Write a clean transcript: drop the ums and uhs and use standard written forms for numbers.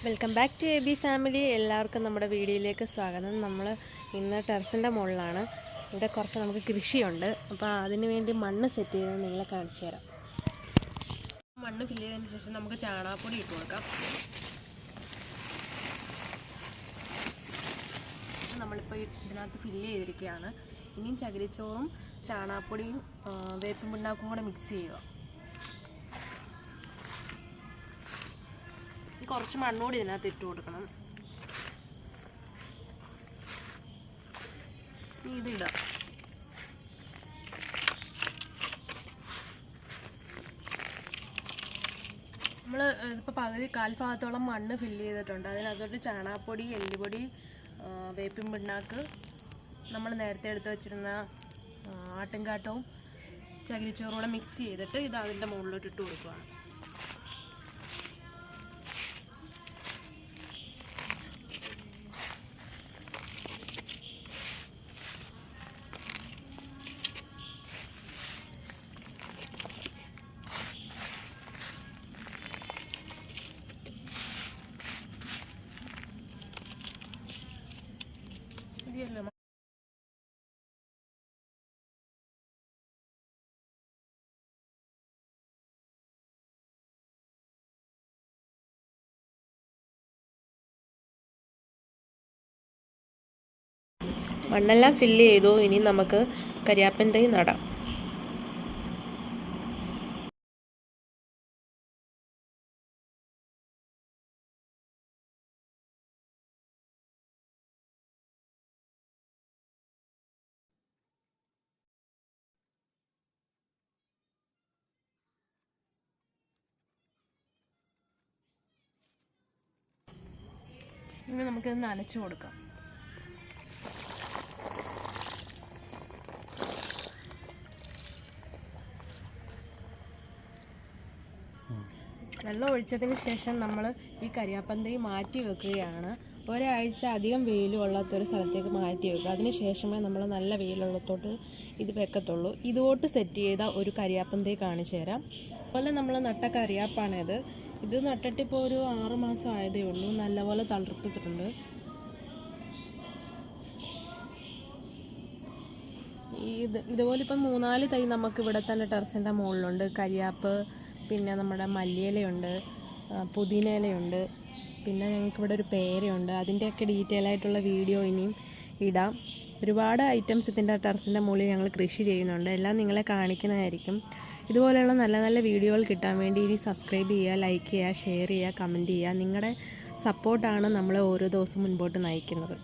Welcome back to A B family. എല്ലാവർക്കും നമ്മുടെ വീഡിയോയിലേക്ക് സ്വാഗതം. നമ്മൾ ഇന്ന് ടെറസിൻ്റെ മുകളിലാണ്. ഇവിടെ കുറച്ച് നമുക്ക് കൃഷിയുണ്ട്. അപ്പോൾ അതിന് വേണ്ടി മണ്ണ് സെറ്റ് ചെയ്ത് നിങ്ങളെ കാണിച്ചു തരാം. മണ്ണ് ഫില്ല് ചെയ്തതിന് ശേഷം നമുക്ക് ചാണകപ്പൊടി ഇട്ട് കൊടുക്കാം. നമ്മളിപ്പോൾ ഇതിനകത്ത് ഫില്ല് ചെയ്തിരിക്കുകയാണ്. ഇനിയും ചകിരിച്ചോറും ചാണകപ്പൊടിയും വേപ്പും പിണ്ണാക്കും കൂടെ മിക്സ് ചെയ്യുക. കുറച്ച് മണ്ണോട് ഇതിനകത്ത് ഇട്ട് കൊടുക്കണം. ഇതിടാം. നമ്മൾ ഇപ്പോൾ പകുതി കാൽഭാഗത്തോളം മണ്ണ് ഫില്ല് ചെയ്തിട്ടുണ്ട്. അതിനകത്തോട്ട് ചാണകപ്പൊടി, എല്ലുപൊടി, വേപ്പിൻ പിണ്ണാക്ക്, നമ്മൾ നേരത്തെ എടുത്ത് വെച്ചിരുന്ന ആട്ടുംകാട്ടവും ചകിരിച്ചോറും കൂടെ മിക്സ് ചെയ്തിട്ട് ഇത് അതിൻ്റെ മുകളിലോട്ട് ഇട്ട് കൊടുക്കുകയാണ്. മണ്ണെല്ലാം ഫില്ല് ചെയ്തു. ഇനി നമുക്ക് കരിയാപ്പൻ തൈ നടാം. ഇനി നമുക്കിത് നനച്ചു കൊടുക്കാം. വെള്ളം ഒഴിച്ചതിന് ശേഷം നമ്മൾ ഈ കരിയാപ്പൻ തൈ മാറ്റി വെക്കുകയാണ്. ഒരാഴ്ച അധികം വെയിൽ കൊള്ളാത്തൊരു സ്ഥലത്തേക്ക് മാറ്റി വെക്കുക. അതിന് ശേഷമേ നമ്മൾ നല്ല വെയിലുള്ളത്തോട്ട് ഇത് വെക്കത്തുള്ളൂ. ഇതുകൊണ്ട് സെറ്റ് ചെയ്ത ഒരു കരിയാപ്പൻ തൈ കാണിച്ചു തരാം. അതുപോലെ നമ്മൾ നട്ട കരിയാപ്പാണിത്. ഇത് നട്ടിട്ടിപ്പോൾ ഒരു 6 മാസം ആയതേ ഉള്ളൂ. നല്ലപോലെ തളിർത്തിട്ടുണ്ട്. ഇതുപോലെ ഇപ്പം 3-4 തൈ നമുക്ക് ഇവിടെ തന്നെ ടെറസിൻ്റെ മുകളിലുണ്ട്. കരിയാപ്പ്, പിന്നെ നമ്മുടെ മല്ലിയിലയുണ്ട്, പുതിന ഇലയുണ്ട്, പിന്നെ ഞങ്ങൾക്കിവിടെ ഒരു പേരയുണ്ട്. അതിൻ്റെയൊക്കെ ഡീറ്റെയിൽ ആയിട്ടുള്ള വീഡിയോ ഇനിയും ഇടാം. ഒരുപാട് ഐറ്റംസ് ഇതിൻ്റെ ടെറസിൻ്റെ മുകളിൽ ഞങ്ങൾ കൃഷി ചെയ്യുന്നുണ്ട്. എല്ലാം നിങ്ങളെ കാണിക്കുന്നതായിരിക്കും. ഇതുപോലെയുള്ള നല്ല നല്ല വീഡിയോകൾ കിട്ടാൻ വേണ്ടി ഇനി സബ്സ്ക്രൈബ് ചെയ്യുക, ലൈക്ക് ചെയ്യുക, ഷെയർ ചെയ്യുക, കമൻറ്റ് ചെയ്യുക. നിങ്ങളുടെ സപ്പോർട്ടാണ് നമ്മളെ ഓരോ ദിവസവും മുൻപോട്ട് നയിക്കുന്നത്.